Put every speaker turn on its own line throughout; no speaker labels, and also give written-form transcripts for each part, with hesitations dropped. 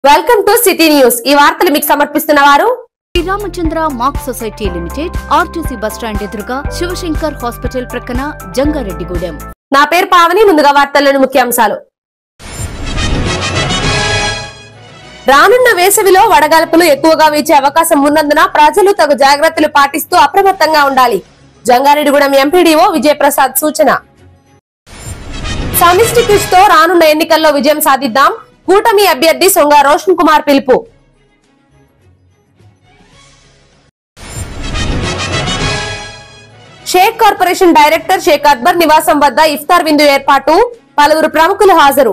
Welcome to city news. ఈ వార్తలు మీకు సమర్పిస్తున్నవారు
Sriramachandra mark society limited, RTC bus stand ఎదురుగా, శివశంకర్ హాస్పిటల్ ప్రక్కన, జంగారెడ్డిగూడెం।
నా పేరు పావని। ముందుగా వార్తల్లోని ముఖ్యాంశాలు। రానున్న వేసవిలో వడగాల్పులు ఎక్కువగా వీచే అవకాశం ఉన్నందున ప్రజలు తగు జాగ్రత్తలు పాటిస్తూ అప్రమత్తంగా ఉండాలి। జంగారెడ్డిగూడెం ఎంపీడీఓ విజయప్రసాద్ సూచన। సమిష్టి కృషితో రానున్న ఎన్నికల్లో విజయం సాధిద్దాం, కూటమి అభ్యర్థి సొంగ రోషన్ కుమార్ పిలుపు। షేక్ కార్పొరేషన్ డైరెక్టర్ షేక్ అక్బర్ నివాసం వద్ద ఇఫ్తార్ విందు ఏర్పాటు, పలువురు ప్రముఖులు హాజరు।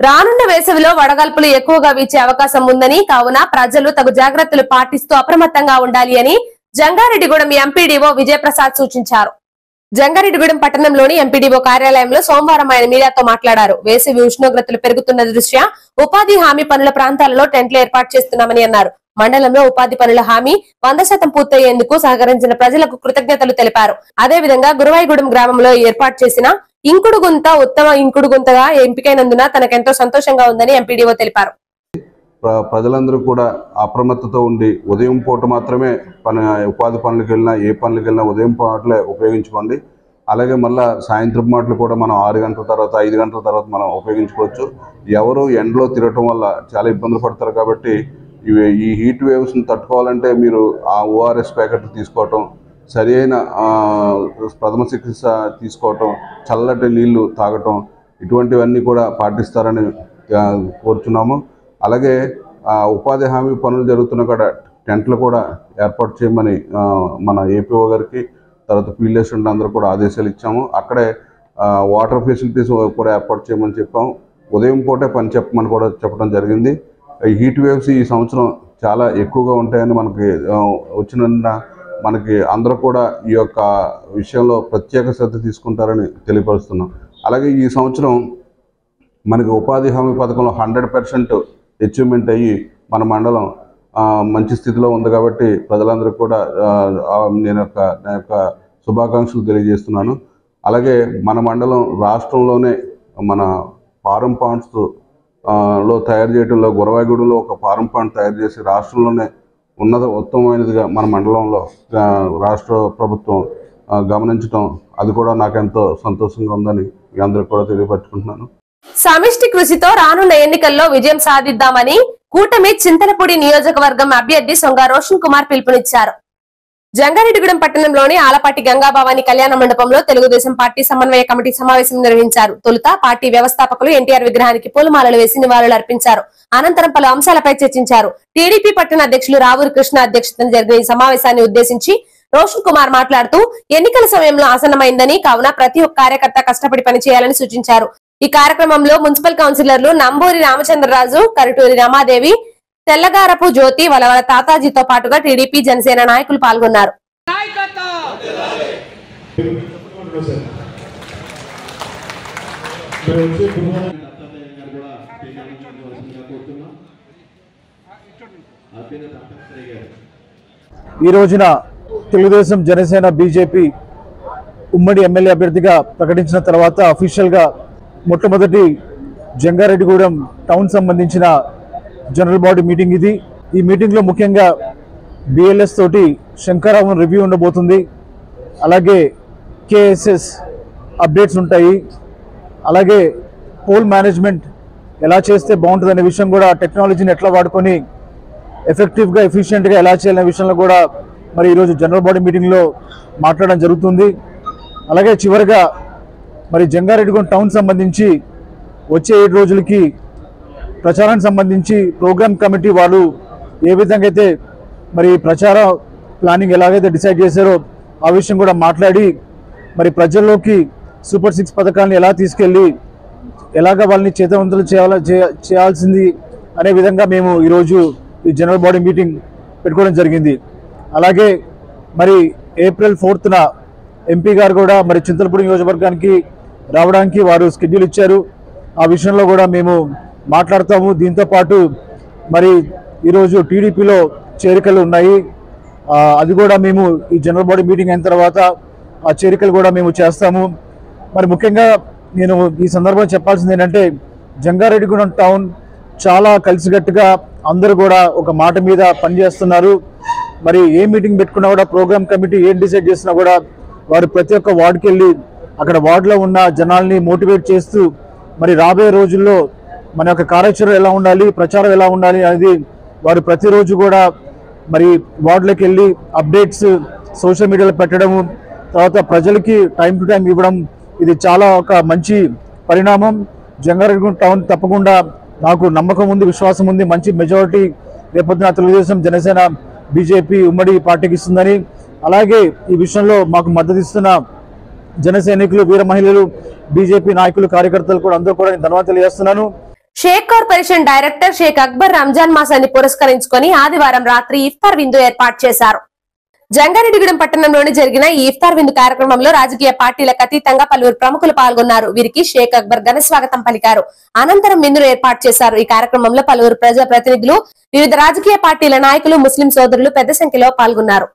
రానున్న వేసవిలో వడగాల్పులు ఎక్కువగా వీచే అవకాశం ఉందని, కావున ప్రజలు తగు జాగ్రత్తలు పాటిస్తూ అప్రమత్తంగా ఉండాలి అని జంగారెడ్డిగూడెం ఎంపీడీఓ విజయప్రసాద్ సూచించారు। జంగారెడ్డిగూడెం పట్టణంలోని ఎంపీడీఓ కార్యాలయంలో సోమవారం ఆయన మీడియాతో మాట్లాడారు। వేసవి ఉష్ణోగ్రతలు పెరుగుతున్న దృష్ట్యా ఉపాధి హామీ పనుల ప్రాంతాలలో టెంట్లు ఏర్పాటు చేస్తున్నామని అన్నారు। మండలంలో ఉపాధి పనుల హామీ 100% పూర్తయ్యేందుకు సహకరించిన ప్రజలకు కృతజ్ఞతలు తెలిపారు। అదేవిధంగా గురువాయిగూడెం గ్రామంలో ఏర్పాటు చేసిన ఇంకుడు గుంత ఉత్తమ ఇంకుడు గుంతగా ఎంపికైనందున తనకెంతో సంతోషంగా ఉందని ఎంపీడీఓ తెలిపారు।
ప్రజలందరూ కూడా అప్రమత్తతో ఉండి ఉదయం పూట మాత్రమే ఉపాధి పనులకు వెళ్ళినా ఏ పనులకు వెళ్ళినా ఉదయం పూటలే ఉపయోగించుకోండి। అలాగే మళ్ళీ సాయంత్రం మాటలు కూడా మనం 6 గంటల తర్వాత 5 గంటల తర్వాత మనం ఉపయోగించుకోవచ్చు। ఎవరు ఎండలో తిరగటం వల్ల చాలా ఇబ్బందులు పడతారు కాబట్టి ఈ హీట్ వేవ్స్ని తట్టుకోవాలంటే మీరు ఆ ఓఆర్ఎస్ ప్యాకెట్లు తీసుకోవటం, సరి అయిన ప్రథమ చికిత్స తీసుకోవటం, చల్లటి నీళ్లు తాగటం, ఇటువంటివన్నీ కూడా పాటిస్తారని కోరుచున్నాము। అలాగే ఉపాధి హామీ పనులు జరుగుతున్న కూడా టెంట్లు కూడా ఏర్పాటు చేయమని మన ఏపీఓ గారికి తర్వాత పీఎల్ఎస్ అందరూ కూడా ఆదేశాలు ఇచ్చాము। అక్కడే వాటర్ ఫెసిలిటీస్ కూడా ఏర్పాటు చేయమని చెప్పాము। ఉదయం పూటే పని చెప్పమని కూడా చెప్పడం జరిగింది। ఈ హీట్ వేవ్స్ ఈ సంవత్సరం చాలా ఎక్కువగా ఉంటాయని మనకి వచ్చిన మనకి అందరూ కూడా ఈ యొక్క విషయంలో ప్రత్యేక శ్రద్ధ తీసుకుంటారని తెలియపరుస్తున్నాం। అలాగే ఈ సంవత్సరం మనకి ఉపాధి హామీ పథకంలో 100% అచీవ్మెంట్ అయ్యి మన మండలం మంచి స్థితిలో ఉంది కాబట్టి ప్రజలందరికీ కూడా నా యొక్క శుభాకాంక్షలు తెలియజేస్తున్నాను। అలాగే మన మండలం రాష్ట్రంలోనే మన ఫారం పాండ్స్ లో తయారు చేయడంలో గురవాయిగూడెంలో ఒక ఫారం పాండ్ తయారు చేసి రాష్ట్రంలోనే ఉత్తమమైనదిగా మన మండలంలో రాష్ట్ర ప్రభుత్వం గమనించడం అది కూడా నాకెంతో సంతోషంగా ఉందని మీ అందరికీ కూడా తెలియపరచుకుంటున్నాను।
సమిష్టి కృషితో రానున్న ఎన్నికల్లో విజయం సాధిద్దామని కూటమి చింతలపూడి నియోజకవర్గం అభ్యర్థి సొంగ రోషన్ కుమార్ పిలుపునిచ్చారు। జంగారెడ్డిగూడెం పట్టణంలోని ఆలపాటి గంగాభవాని కళ్యాణ మండపంలో తెలుగుదేశం పార్టీ సమన్వయ కమిటీ సమావేశం నిర్వహించారు। తొలుత పార్టీ వ్యవస్థాపకులు ఎన్టీఆర్ విగ్రహానికి పూలమాలలు వేసి నివాళులు అర్పించారు। అనంతరం పలు అంశాలపై చర్చించారు। టీడీపీ పట్టణ అధ్యక్షులు రావూరి కృష్ణ అధ్యక్షతన జరిగిన ఈ సమావేశాన్ని ఉద్దేశించి రోషన్ కుమార్ మాట్లాడుతూ ఎన్నికల సమయంలో ఆసన్నమైందని, కావున ప్రతి ఒక్క కార్యకర్త కష్టపడి పనిచేయాలని సూచించారు। ఈ కార్యక్రమంలో మున్సిపల్ కౌన్సిలర్లు నంబూరి రామచంద్రరాజు, కరిటూరి రమాదేవి, తెల్లగారపు జ్యోతి, వలవల తాతాజీతో పాటుగా టీడీపీ జనసేన నాయకులు పాల్గొన్నారు।
ఈ రోజున తెలుగుదేశం జనసేన బీజేపీ ఉమ్మడి ఎమ్మెల్యే అభ్యర్థిగా ప్రకటించిన తర్వాత అఫీషియల్గా మొట్టమొదటి జంగారెడ్డిగూడెం టౌన్ సంబంధించిన జనరల్ బాడీ మీటింగ్ ఇది। ఈ మీటింగ్లో ముఖ్యంగా బిఎల్ఎస్ తోటి శంకరావు రివ్యూ ఉండబోతుంది। అలాగే కేఎస్ఎస్ అప్డేట్స్ ఉంటాయి। అలాగే పోల్ మేనేజ్మెంట్ ఎలా చేస్తే బాగుంటుంది అనే విషయం కూడా, టెక్నాలజీని ఎట్లా వాడుకొని ఎఫెక్టివ్గా ఎఫిషియెంట్గా ఎలా చేయాలనే విషయంలో కూడా మరి ఈరోజు జనరల్ బాడీ మీటింగ్లో మాట్లాడడం జరుగుతుంది। అలాగే చివరిగా మరి జంగారెడ్డిగూడెం టౌన్ సంబంధించి వచ్చే 7 రోజులకి ప్రచారానికి సంబంధించి ప్రోగ్రామ్ కమిటీ వాళ్ళు ఏ విధంగా అయితే మరి ప్రచార ప్లానింగ్ ఎలాగైతే డిసైడ్ చేశారో ఆ విషయం కూడా మాట్లాడి మరి ప్రజల్లోకి సూపర్ 6 పథకాలను ఎలా తీసుకెళ్ళి ఎలాగ వాళ్ళని చేతవంతులు చేయాల్సింది అనే విధంగా మేము ఈరోజు ఈ జనరల్ బాడీ మీటింగ్ పెట్టుకోవడం జరిగింది। అలాగే మరి ఏప్రిల్ 4న ఎంపీ గారు కూడా మరి చింతలపూడి నియోజకవర్గానికి రావడానికి వారు షెడ్యూల్ ఇచ్చారు। ఆ విషయంలో కూడా మేము మాట్లాడతాము। దీంతో పాటు మరి ఈరోజు టీడీపీలో చేరికలు ఉన్నాయి, అది కూడా మేము ఈ జనరల్ బాడీ మీటింగ్ అయిన తర్వాత ఆ చేరికలు కూడా మేము చేస్తాము। మరి ముఖ్యంగా నేను ఈ సందర్భంగా చెప్పాల్సింది ఏంటంటే జంగారెడ్డిగూడెం టౌన్ చాలా కలిసికట్టుగా అందరూ కూడా ఒక మాట మీద పనిచేస్తున్నారు. మరి ఏ మీటింగ్ పెట్టుకున్నా కూడా ప్రోగ్రామ్ కమిటీ ఏం డిసైడ్ చేసినా కూడా వారు ప్రతి ఒక్క వార్డుకి వెళ్ళి అక్కడ వార్డులో ఉన్న జనాల్ని మోటివేట్ చేస్తూ మరి రాబోయే రోజుల్లో మన యొక్క కార్యాచరణ ఎలా ఉండాలి, ప్రచారం ఎలా ఉండాలి అనేది వారు ప్రతిరోజు కూడా మరి వార్డులోకి వెళ్ళి అప్డేట్స్ సోషల్ మీడియాలో పెట్టడము, తర్వాత ప్రజలకి టైం టు టైం ఇవ్వడం, ఇది చాలా ఒక మంచి పరిణామం. జంగారెడ్డిగూడెం టౌన్ తప్పకుండా నాకు నమ్మకం ఉంది, విశ్వాసం ఉంది, మంచి మెజారిటీ రేపొద్దున తెలుగుదేశం, జనసేన, బీజేపీ ఉమ్మడి పార్టీకి ఇస్తుందని, అలాగే ఈ విషయంలో మాకు మద్దతు ఇస్తున్న జన సైనికులు, వీర మహిళలు, బీజేపీ నాయకులు, కార్యకర్తలు కూడా అందరూ కూడా ధన్యవాదాలు తెలియజేస్తున్నాను.
షేక్ కార్పొరేషన్ డైరెక్టర్ షేక్ అక్బర్ రంజాన్ మాసాన్ని పురస్కరించుకొని ఆదివారం రాత్రి ఇఫ్తార్ విందు ఏర్పాటు చేశారు. జంగారెడ్డిగూడెం పట్టణంలోని జరిగిన ఈ ఇఫ్తార్ విందు కార్యక్రమంలో రాజకీయ పార్టీలకు అతీతంగా పలువురు ప్రముఖులు పాల్గొన్నారు. వీరికి షేక్ అక్బర్ ఘన స్వాగతం పలికారు. అనంతరం విందును ఏర్పాటు చేశారు. ఈ కార్యక్రమంలో పలువురు ప్రజా ప్రతినిధులు, వివిధ రాజకీయ పార్టీల నాయకులు, ముస్లిం సోదరులు పెద్ద సంఖ్యలో పాల్గొన్నారు.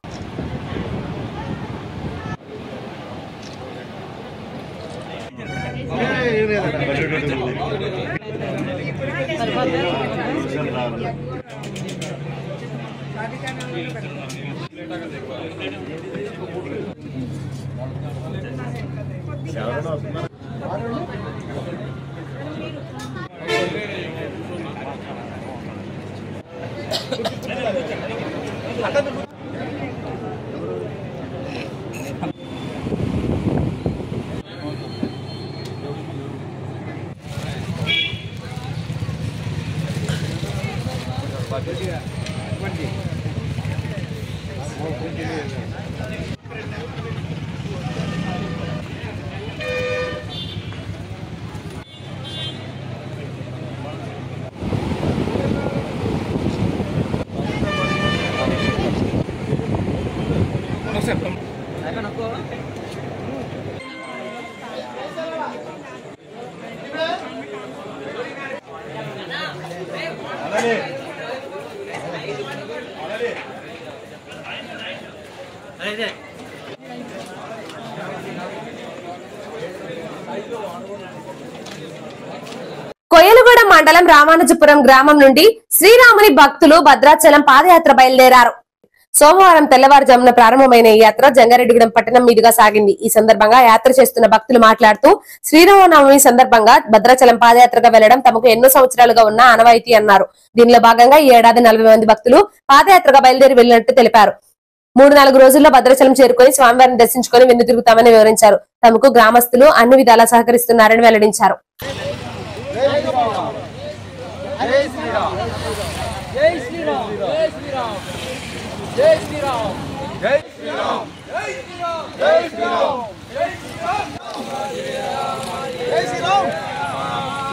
కొయ్యలగూడెం మండలం రామానుజపురం గ్రామం నుండి శ్రీరాముని భక్తులు భద్రాచలం పాదయాత్ర బయలుదేరారు. సోమవారం తెల్లవారుజామున ప్రారంభమైన ఈ యాత్ర జంగారెడ్డిగూడెం పట్టణం మీదుగా సాగింది. ఈ సందర్భంగా యాత్ర చేస్తున్న భక్తులు మాట్లాడుతూ శ్రీరామనవమి సందర్భంగా భద్రాచలం పాదయాత్రగా వెళ్లడం తమకు ఎన్నో సంవత్సరాలుగా ఉన్న ఆనవాయితీ అన్నారు. దీనిలో భాగంగా ఈ ఏడాది 40 మంది భక్తులు పాదయాత్రగా బయలుదేరి వెళ్లినట్టు తెలిపారు. 3-4 రోజుల్లో భద్రాచలం చేరుకుని స్వామివారిని దర్శించుకుని వెన్ను తిరుగుతామని వివరించారు. తమకు గ్రామస్తులు అన్ని విధాలా సహకరిస్తున్నారని వెల్లడించారు.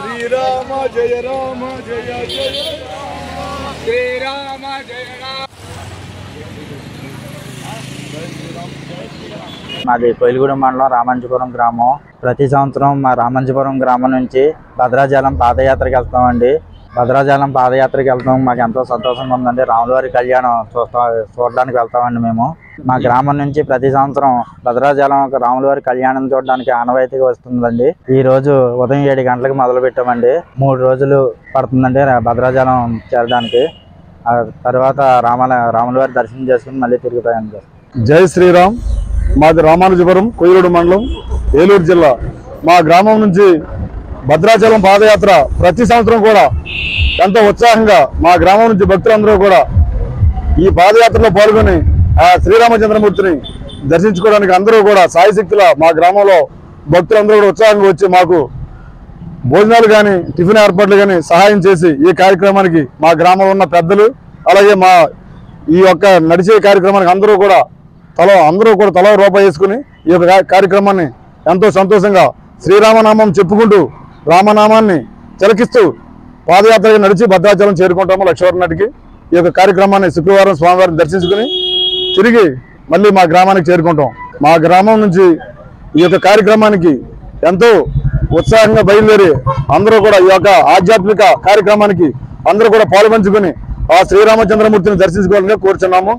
శ్రీరామ జయ రామ జయ జయ శ్రీరామ జయ రామ.
మాది కొయ్యలగూడెం మండలం రామానుజపురం గ్రామం. ప్రతి సంవత్సరం మా రామానుజపురం గ్రామం నుంచి భద్రాచలం పాదయాత్రకి వెళ్తామండి. భద్రాచలం పాదయాత్రకి వెళ్తాం, మాకు ఎంతో సంతోషంగా ఉందండి. రాములవారి కళ్యాణం చూడడానికి వెళ్తామండి. మేము మా గ్రామం నుంచి ప్రతి సంవత్సరం భద్రాచలం రాములవారి కళ్యాణం చూడడానికి ఆనవాయితీగా వస్తుందండి. ఈ రోజు ఉదయం 7 గంటలకు మొదలు పెట్టామండి. 3 రోజులు పడుతుందండి భద్రాచలం చేరడానికి. ఆ తర్వాత రాములవారి దర్శనం చేసుకుని మళ్ళీ తిరుగుతాయండి.
జై శ్రీరామ్. మాది రామానుజపురం, కొయ్యలగూడెం మండలం, ఏలూరు జిల్లా. మా గ్రామం నుంచి భద్రాచలం పాదయాత్ర ప్రతి సంవత్సరం కూడా ఎంతో ఉత్సాహంగా మా గ్రామం నుంచి భక్తులందరూ కూడా ఈ పాదయాత్రలో పాల్గొని ఆ శ్రీరామచంద్రమూర్తిని దర్శించుకోవడానికి అందరూ కూడా సాయశక్తుల మా గ్రామంలో భక్తులందరూ కూడా ఉత్సాహంగా వచ్చి మాకు భోజనాలు కానీ టిఫిన్ ఏర్పాట్లు కానీ సహాయం చేసి ఈ కార్యక్రమానికి మా గ్రామంలో ఉన్న పెద్దలు, అలాగే మా ఈ యొక్క నడిచే కార్యక్రమానికి అందరూ కూడా తల రూపాయి వేసుకుని ఈ యొక్క కార్యక్రమాన్ని ఎంతో సంతోషంగా శ్రీరామనామం చెప్పుకుంటూ రామనామాన్ని తిలకిస్తూ పాదయాత్రగా నడిచి భద్రాచలం చేరుకుంటాము. లక్షవరం నాటికి ఈ యొక్క కార్యక్రమాన్ని శుక్రవారం స్వామివారిని దర్శించుకుని తిరిగి మళ్ళీ మా గ్రామానికి చేరుకుంటాం. మా గ్రామం నుంచి ఈ యొక్క కార్యక్రమానికి ఎంతో ఉత్సాహంగా బయలుదేరి అందరూ కూడా ఈ యొక్క ఆధ్యాత్మిక కార్యక్రమానికి అందరూ కూడా పాల్పంచుకుని ఆ శ్రీరామచంద్రమూర్తిని దర్శించుకోవాలని కోరుచున్నాము.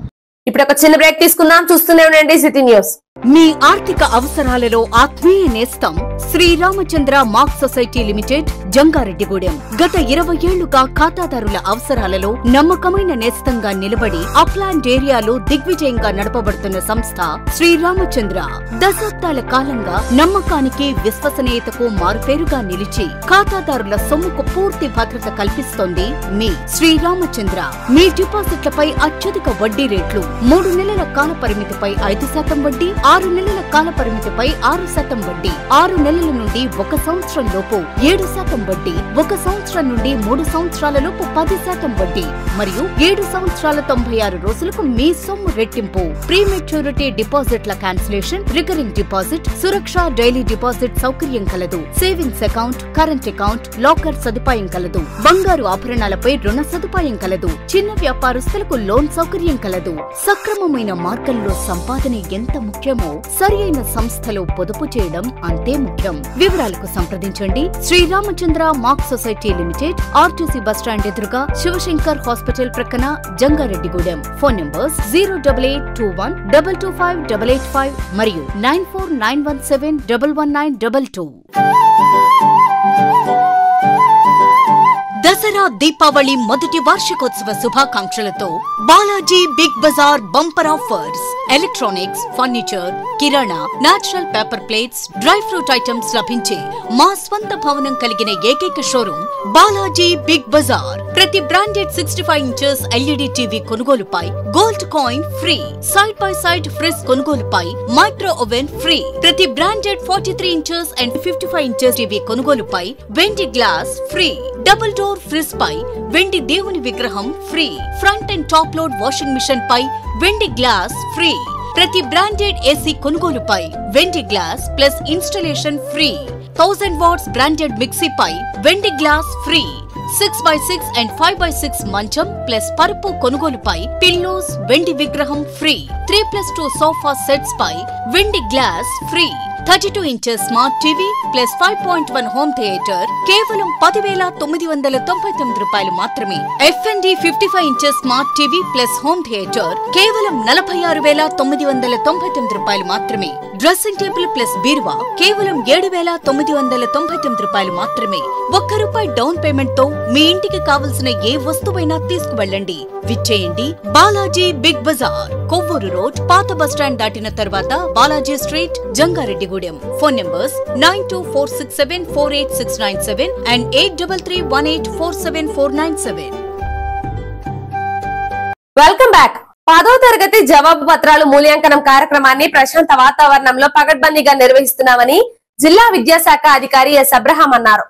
ఇప్పుడు ఒక చిన్న బ్రేక్ తీసుకుందాం. చూస్తూనే ఉండండి సిటీ న్యూస్.
మీ ఆర్థిక అవసరాలలో ఆత్మీయ నేస్తం Sriramachandra mark society limited, Jangareddygudem. గత 20 ఏళ్లుగా ఖాతాదారుల అవసరాలలో నమ్మకమైన నేస్తంగా నిలబడి అప్లాండ్ ఏరియాలో దిగ్విజయంగా నడపబడుతున్న సంస్థ శ్రీరామచంద్ర. దశాబ్దాల కాలంగా నమ్మకానికి, విశ్వసనీయతకు మారుపేరుగా నిలిచి ఖాతాదారుల సొమ్ముకు పూర్తి భద్రత కల్పిస్తోంది మీ శ్రీరామచంద్ర. మీ డిపాజిట్లపై అత్యధిక వడ్డీ రేట్లు, 3 నెలల కాల పరిమితిపై 5% వడ్డీ, 6 నెలల కాల పరిమితిపై 6% వడ్డీ, 6 నెలల నుండి 1 సంవత్సరం లోపు 7% వడ్డీ, 1 సంవత్సరం నుండి 3 సంవత్సరాల లోపు 10% వడ్డీ మరియు 7 సంవత్సరాల 96 రోజులకు మీ సొమ్ము రెట్టింపు. ప్రీ మెచ్యూరిటీ డిపాజిట్ల క్యాన్సిలేషన్, రికరింగ్ డిపాజిట్, సురక్ష డైలీ డిపాజిట్ సౌకర్యం కలదు. Savings account, current account, locker సదుపాయం కలదు. బంగారు ఆభరణాలపై రుణ సదుపాయం కలదు. చిన్న వ్యాపారస్తులకు లోన్ సౌకర్యం కలదు. సక్రమమైన మార్గంలో సంపాదన ఎంత ముఖ్యమో సరియైన సంస్థలో పొదుపు చేయడం అంతే ముఖ్యం. వివరాలకు సంప్రదించండి Sriramachandra mark society limited, RTC bus stand ఎదురుగా, శివశంకర్ హాస్పిటల్ ప్రక్కన, జంగారెడ్డిగూడెం. ఫోన్ నంబర్స్ 08821 225 885 మరియు 94917 11922. దసరా దీపావళి మొదటి వార్షికోత్సవ శుభాకాంక్షలతో Balaji big bazaar bumper offers. Electronics, furniture, కిరాణా, natural paper plates, dry fruit items లభించే మా స్వంత భవనం కలిగిన ఏకైక షోరూమ్ బాలాజీ బిగ్ బజార్. ప్రతి బ్రాండెడ్ 65 ఇంచెస్ ఎల్ఈడి టీవీ కొనుగోలుపై gold coin free. Side by side fridge కొనుగోలుపై మైక్రో ఓవెన్ ఫ్రీ. ప్రతి branded 43 inches and 55 inches TV కొనుగోలుపై వెండి glass free. Double door fridge పై వెండి దేవుని విగ్రహం free. Front and top load washing machine పై వెండి గ్లాస్ ఫ్రీ. ప్రతి బ్రాండెడ్ ఏసీ కొనుగోలుపై వెండి glass plus installation free. 1000 watts branded mixie పై వెండి glass free. 6x6 and 5x6 మంచం ప్లస్ పరుపు కొనుగోలుపై పిల్లోస్ వెండి విగ్రహం ఫ్రీ. 3+2 సోఫా సెట్స్ పై వెండి glass free. 32 inches smart TV plus 5.1 home theatre కేవలం 10,999 రూపాయలు మాత్రమే. FND 55 inches smart TV plus home theatre కేవలం 46,999 రూపాయలు మాత్రమే. డ్రెస్సింగ్ టేబుల్ ప్లస్ బీరువా కేవలం 7,999 రూపాయలు మాత్రమే. ₹1 డౌన్ పేమెంట్ తో మీ ఇంటికి కావలసిన ఏ వస్తువైనా తీసుకువెళ్ళండి. విచ్చేయండి బాలాజీ బిగ్ బజార్, కొవ్వూరు రోడ్, పాత బస్టాండ్ దాటిన తర్వాత Balaji street, Jangareddygudem. Phone numbers 9246748697 and 8331847497.
Welcome back. 10వ తరగతి జవాబు పత్రాలు మూల్యాంకనం కార్యక్రమాన్ని ప్రశాంత వాతావరణంలో పగడ్బందీగా నిర్వహిస్తున్నామని జిల్లా విద్యాశాఖ అధికారి ఎస్ అబ్రహాం అన్నారు.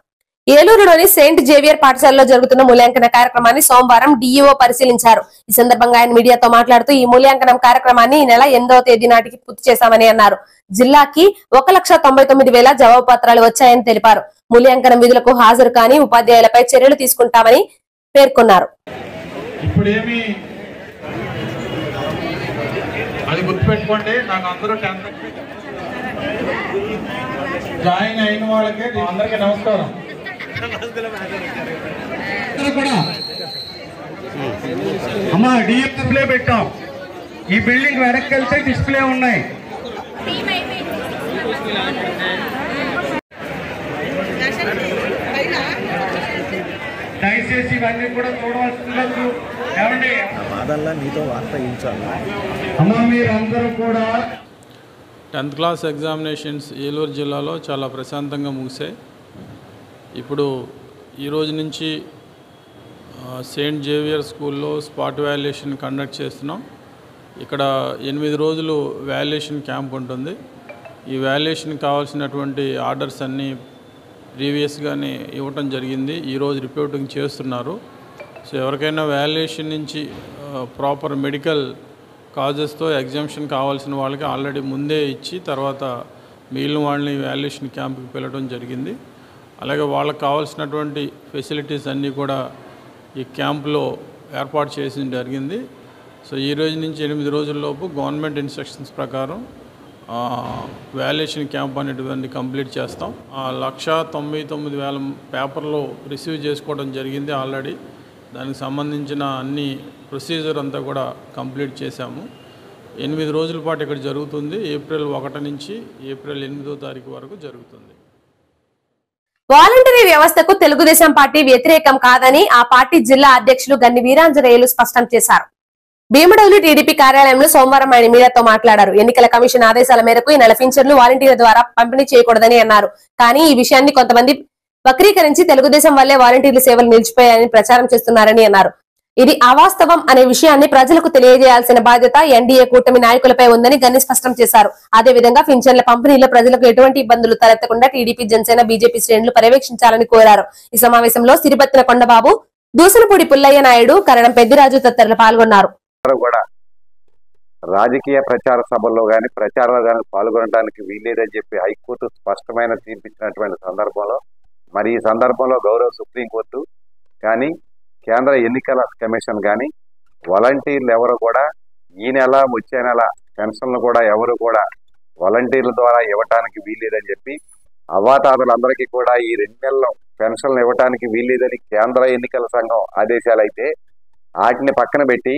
ఏలూరులోని సెయింట్ జేవియర్ పాఠశాలలో జరుగుతున్న మూల్యాంకన కార్యక్రమాన్ని సోమవారం డిఈఓ పరిశీలించారు. ఈ సందర్భంగా ఆయన మీడియాతో మాట్లాడుతూ ఈ మూల్యాంకనం కార్యక్రమాన్ని ఈ నెల 8వ తేదీ నాటికి పూర్తి చేశామని అన్నారు. జిల్లాకి 1,99,000 జవాబు పత్రాలు వచ్చాయని తెలిపారు. మూల్యాంకనం విధులకు హాజరు కాని ఉపాధ్యాయులపై చర్యలు తీసుకుంటామని పేర్కొన్నారు.
అది గుర్తుపెట్టుకోండి. నాకు అందరూ జాయిన్ అయిన వాళ్ళకి అందరికీ నమస్కారం. అమ్మా డిస్ప్లే పెట్టాం. ఈ బిల్డింగ్ వెనక్కి వెళ్తే డిస్ప్లే ఉన్నాయి. దయచేసి ఇవన్నీ కూడా చూడవలసిందిగా ఏమండి మీతో వార్త అమ్మా మీరందరూ కూడా
10th క్లాస్ ఎగ్జామినేషన్స్ ఏలూరు జిల్లాలో చాలా ప్రశాంతంగా ముగిసాయి. ఇప్పుడు ఈరోజు నుంచి సెయింట్ జేవియర్ స్కూల్లో స్పాట్ వాల్యుయేషన్ కండక్ట్ చేస్తున్నాం. ఇక్కడ 8 రోజులు వాల్యుయేషన్ క్యాంప్ ఉంటుంది. ఈ వాల్యుయేషన్ కావాల్సినటువంటి ఆర్డర్స్ అన్నీ ప్రీవియస్గానే ఇవ్వటం జరిగింది. ఈరోజు రిపోర్టింగ్ చేస్తున్నారు. సో ఎవరికైనా వాల్యుయేషన్ నుంచి ప్రాపర్ మెడికల్ కాజెస్తో ఎగ్జామ్షన్ కావాల్సిన వాళ్ళకి ఆల్రెడీ ముందే ఇచ్చి తర్వాత మిగిలిన వాళ్ళని వాల్యుయేషన్ క్యాంప్కి వెళ్ళడం జరిగింది. అలాగే వాళ్ళకి కావాల్సినటువంటి ఫెసిలిటీస్ అన్నీ కూడా ఈ క్యాంప్లో ఏర్పాటు చేసి జరిగింది. సో ఈ రోజు నుంచి 8 రోజుల్లోపు గవర్నమెంట్ ఇన్స్ట్రక్షన్స్ ప్రకారం వాల్యుయేషన్ క్యాంప్ అనేటువంటి కంప్లీట్ చేస్తాం. 1,99,000 పేపర్లు రిసీవ్ చేసుకోవడం జరిగింది ఆల్రెడీ. దానికి సంబంధించిన అన్ని ప్రొసీజర్ అంతా కూడా కంప్లీట్ చేశాము. 8 రోజుల పాటు ఇక్కడ జరుగుతుంది. ఏప్రిల్ 1 నుంచి ఏప్రిల్ 8వ తారీఖు వరకు జరుగుతుంది.
వాలంటరీ వ్యవస్థకు తెలుగుదేశం పార్టీ వ్యతిరేకం కాదని ఆ పార్టీ జిల్లా అధ్యక్షులు గన్ని వీరాంజనేయులు స్పష్టం చేశారు. భీమడోలు టీడీపీ కార్యాలయంలో సోమవారం ఆయన మీడియాతో మాట్లాడారు. ఎన్నికల కమిషన్ ఆదేశాల మేరకు ఈ నెల పింఛన్లు వాలంటీర్ల ద్వారా పంపిణీ చేయకూడదని అన్నారు. కానీ ఈ విషయాన్ని కొంతమంది వక్రీకరించి తెలుగుదేశం వల్లే వాలంటీర్ల సేవలు నిలిచిపోయాయని ప్రచారం చేస్తున్నారని అన్నారు. ఇది అవాస్తవం అనే విషయాన్ని ప్రజలకు తెలియజేయాల్సిన బాధ్యత ఎన్డీఏ కూటమి నాయకులపై ఉందని గన్ని స్పష్టం చేశారు. అదేవిధంగా పింఛన్ల పంపిణీలో ప్రజలకు ఎటువంటి ఇబ్బందులు తలెత్తకుండా టీడీపీ, జనసేన, బీజేపీ శ్రేణులు పర్యవేక్షించాలని కోరారు. ఈ సమావేశంలో సిరిబత్తిన కొండబాబు, దూసనపూడి పుల్లయ్య నాయుడు, కరణం పెద్దిరాజు తదితరులు పాల్గొన్నారు.
కూడా రాజకీయ ప్రచార సభల్లో గాని ప్రచారంలో గాని పాల్గొనడానికి వీల్లేదని చెప్పి హైకోర్టు స్పష్టమైన తీర్పిచ్చినటువంటి సందర్భంలో మరి ఈ సందర్భంలో గౌరవ సుప్రీంకోర్టు కానీ కేంద్ర ఎన్నికల కమిషన్ కానీ వాలంటీర్లు ఎవరు కూడా ఈ నెల వచ్చే నెల పెన్షన్లు కూడా ఎవరు కూడా వాలంటీర్ల ద్వారా ఇవ్వటానికి వీల్లేదని చెప్పి అవాతాదులందరికీ కూడా ఈ 2 నెలలు పెన్షన్లు ఇవ్వటానికి వీల్లేదని కేంద్ర ఎన్నికల సంఘం ఆదేశాలు అయితే వాటిని పక్కన పెట్టి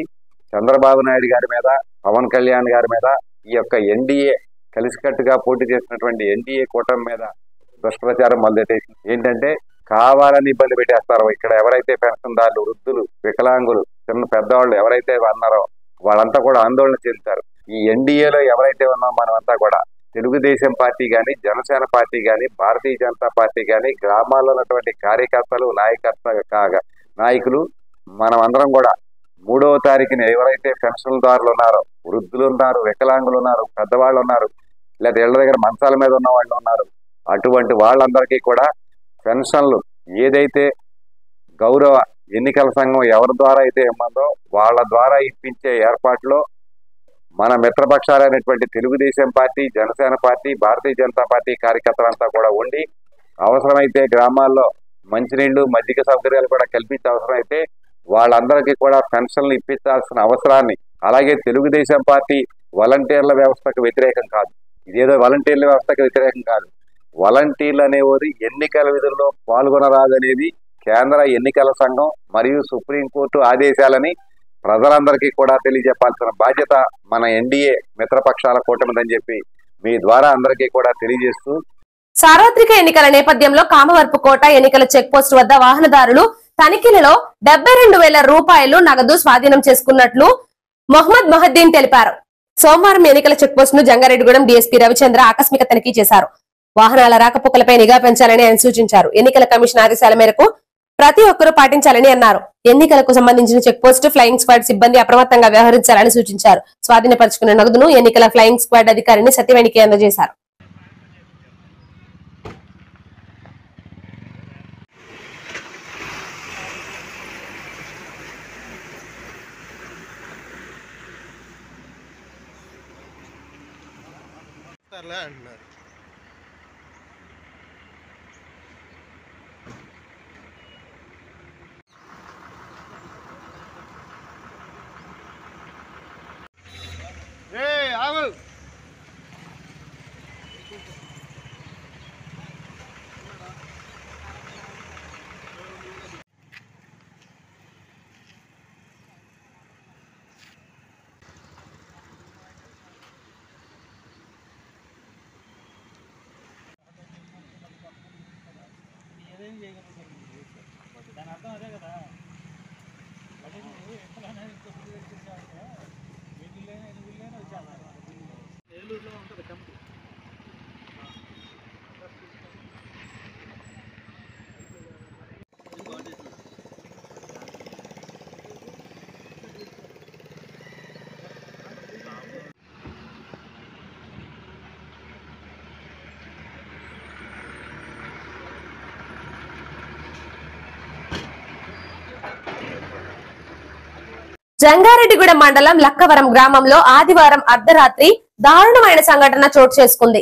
చంద్రబాబు నాయుడు గారి మీద, పవన్ కళ్యాణ్ గారి మీద, ఈ యొక్క ఎన్డీఏ కలిసికట్టుగా పోటీ చేసినటువంటి ఎన్డీఏ కూటమి మీద దుష్ప్రచారం మొదలెట్టేసి ఏంటంటే కావాలని ఇబ్బంది పెట్టేస్తారు. ఇక్కడ ఎవరైతే పెన్షన్దారులు, వృద్ధులు, వికలాంగులు, చిన్న పెద్దవాళ్ళు ఎవరైతే అన్నారో వాళ్ళంతా కూడా ఆందోళన చెందుతారు. ఈ ఎన్డీఏలో ఎవరైతే ఉన్నామో మనమంతా కూడా తెలుగుదేశం పార్టీ కానీ, జనసేన పార్టీ కానీ, భారతీయ జనతా పార్టీ కానీ, గ్రామాల్లో ఉన్నటువంటి కార్యకర్తలు, నాయకులు మనం అందరం కూడా 3వ తారీఖున ఎవరైతే పెన్షన్దారులు ఉన్నారో, వృద్ధులు ఉన్నారు, వికలాంగులు ఉన్నారు, పెద్దవాళ్ళు ఉన్నారు, లేదా ఇళ్ల దగ్గర మంచాల మీద ఉన్న వాళ్ళు ఉన్నారు, అటువంటి వాళ్ళందరికీ కూడా పెన్షన్లు ఏదైతే గౌరవ ఎన్నికల సంఘం ఎవరి ద్వారా అయితే ఇమ్మందో వాళ్ళ ద్వారా ఇప్పించే ఏర్పాట్లో మన మిత్రపక్షాలైనటువంటి Telugu Desam party, Janasena party, Bharatiya Janata party కార్యకర్తలంతా కూడా ఉండి అవసరమైతే గ్రామాల్లో మంచినీళ్లు, మజ్జిగ సౌకర్యాలు కూడా కల్పించే అవసరమైతే వాళ్ళందరికీ కూడా పెన్షన్లు ఇప్పించాల్సిన అవసరాన్ని, అలాగే తెలుగుదేశం పార్టీ వాలంటీర్ల వ్యవస్థకు వ్యతిరేకం కాదు, ఇదేదో వాలంటీర్ల వ్యవస్థకు వ్యతిరేకం కాదు. వాలంటీర్లు అనేవారు ఎన్నికల విధుల్లో పాల్గొనరాదనేది కేంద్ర ఎన్నికల సంఘం మరియు సుప్రీంకోర్టు ఆదేశాలని ప్రజలందరికీ కూడా తెలియజెప్పాల్సిన బాధ్యత మన ఎన్డీఏ మిత్రపక్షాల కూటమిదని చెప్పి మీ ద్వారా అందరికీ కూడా తెలియజేస్తూ,
సార్వత్రిక ఎన్నికల నేపథ్యంలో కామవరపు కోట ఎన్నికల చెక్ పోస్ట్ వద్ద వాహనదారులు తనిఖీలలో 72,000 రూపాయలు నగదు స్వాధీనం చేసుకున్నట్లు మొహమ్మద్ మొహద్దీన్ తెలిపారు. సోమవారం ఎన్నికల చెక్ పోస్ట్ ను జంగారెడ్డిగూడెం డీఎస్పీ రవిచంద్ర ఆకస్మిక తనిఖీ చేశారు. వాహనాల రాకపోకలపై నిఘా పెంచాలని ఆయన సూచించారు. ఎన్నికల కమిషన్ ఆదేశాల మేరకు ప్రతి ఒక్కరూ పాటించాలని అన్నారు. ఎన్నికలకు సంబంధించిన చెక్ పోస్ట్, ఫ్లయింగ్ స్క్వాడ్ సిబ్బంది అప్రమత్తంగా వ్యవహరించాలని సూచించారు. స్వాధీనపరుచుకున్న నగదును ఎన్నికల ఫ్లయింగ్ స్క్వాడ్ అధికారిని సత్యవేణికి అందజేశారు. జంగారెడ్డిగూడెం మండలం లక్కవరం గ్రామంలో ఆదివారం అర్ధరాత్రి దారుణమైన సంఘటన చోటు చేసుకుంది.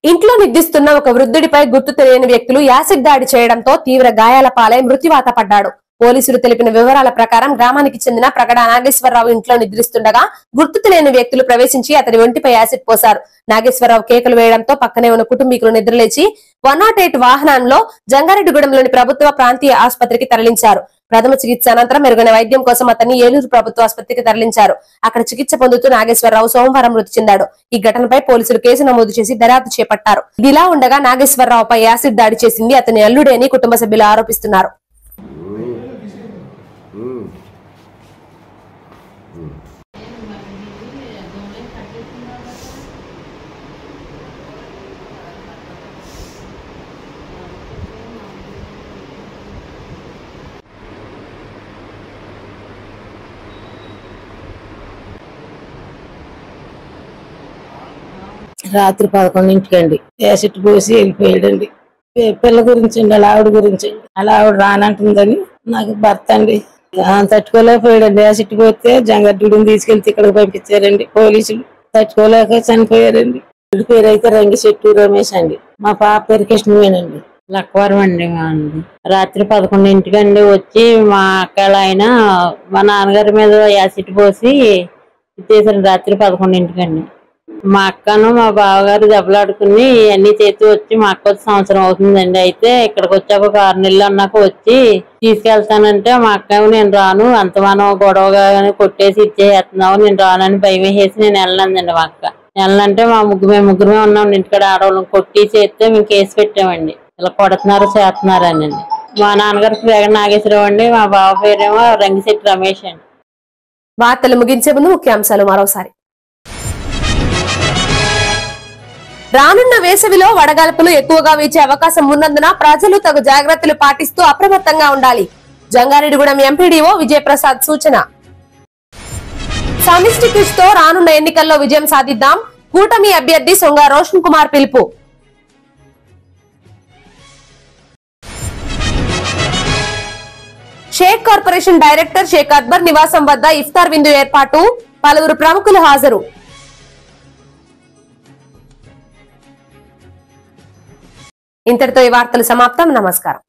ఇంట్లో నిద్రిస్తున్న ఒక వృద్ధుడిపై గుర్తు తెలియని వ్యక్తులు యాసిడ్ దాడి చేయడంతో తీవ్ర గాయాల పాలై మృత్యువాత పడ్డాడు. పోలీసులు తెలిపిన వివరాల ప్రకారం గ్రామానికి చెందిన ప్రగడ నాగేశ్వరరావు ఇంట్లో నిద్రిస్తుండగా గుర్తు తెలియని వ్యక్తులు ప్రవేశించి అతని ఒంటిపై యాసిడ్ పోశారు. నాగేశ్వరరావు కేకలు వేయడంతో పక్కనే ఉన్న కుటుంబీకులు నిద్రలేచి 108 వాహనంలో జంగారెడ్డిగూడెంలోని ప్రభుత్వ ప్రాంతీయ ఆసుపత్రికి తరలించారు. ప్రథమ చికిత్స అనంతరం మెరుగైన వైద్యం కోసం అతన్ని ఏలూరు ప్రభుత్వ ఆసుపత్రికి తరలించారు. అక్కడ చికిత్స పొందుతూ నాగేశ్వరరావు సోమవారం మృతి చెందాడు. ఈ ఘటనపై పోలీసులు కేసు నమోదు చేసి దర్యాప్తు చేపట్టారు. ఇదిలా ఉండగా నాగేశ్వరరావుపై యాసిడ్ దాడి చేసింది అతని అల్లుడే అని కుటుంబ సభ్యులు ఆరోపిస్తున్నారు.
రాత్రి 11ంటికండి యాసిడ్ పోసి వెళ్ళిపోయాడండి. పిల్ల గురించి అండి, అలా ఆవిడ గురించి అండి. అలా ఆవిడ రానంటుందని నాకు భర్త అండి తట్టుకోలేకపోయాడండి. యాసిడ్ పోతే జంగారెడ్డిగూడెం తీసుకెళ్తే ఇక్కడికి పంపించారండి పోలీసులు. తట్టుకోలేక చనిపోయారండి. వీడి పేరు అయితే రంగిశెట్టి రమేష్ అండి. మా పాప పేరు కృష్ణవేనండి.
లక్కవరం అండి. రాత్రి 11ంటికండి వచ్చి మా అక్కల ఆయన మా నాన్నగారి మీద యాసిడ్ పోసి ఇచ్చేసారు. రాత్రి 11ంటికండి మా అక్కను మా బావగారు దెబ్బలాడుకుని అన్ని చేతి వచ్చి మా అక్క వచ్చి సంవత్సరం అవుతుందండి. అయితే ఇక్కడికి వచ్చాక ఒక 6 నెలలు అన్నాక వచ్చి తీసుకెళ్తానంటే మా అక్క నేను రాను, అంత మనం గొడవగా కొట్టేసి ఇచ్చేస్తున్నావు, నేను రానని భయం వేసేసి నేను వెళ్ళనందండి. మా అక్క వెళ్ళనంటే మేము ముగ్గురమే ఉన్నాం ఇంటికాడ. ఆడవాళ్ళం కొట్టి చేస్తే మేము కేసు పెట్టామండి. ఇలా కొడుతున్నారు చేస్తున్నారు అని. మా నాన్నగారు వేగ నాగేశ్వరరావు అండి. మా బావ పేరేమో రంగిశెట్టి రమేష్ అండి.
వార్తలు ముగించే ముందు ముఖ్యాంశాలు మరోసారి. రానున్న వేసవిలో వడగాల్పులు ఎక్కువగా వీచే అవకాశం ఉన్నందున ప్రజలు తగు జాగ్రత్తలు పాటిస్తూ అప్రమత్తంగా ఉండాలి. జంగారెడ్డిగూడెం ఎంపీడీఓ విజయప్రసాద్ సూచన. సమిష్టి కృషితో రానున్న ఎన్నికల్లో విజయం సాధిద్దాం, కూటమి అభ్యర్థి సొంగ రోషన్ కుమార్ పిలుపు. షేక్ కార్పొరేషన్ డైరెక్టర్ షేక్ అక్బర్ నివాసం వద్ద ఇఫ్తార్ విందు ఏర్పాటు, పలువురు ప్రముఖులు హాజరు. ఇంతటితో ఈ వార్తలు సమాప్తం. నమస్కారం.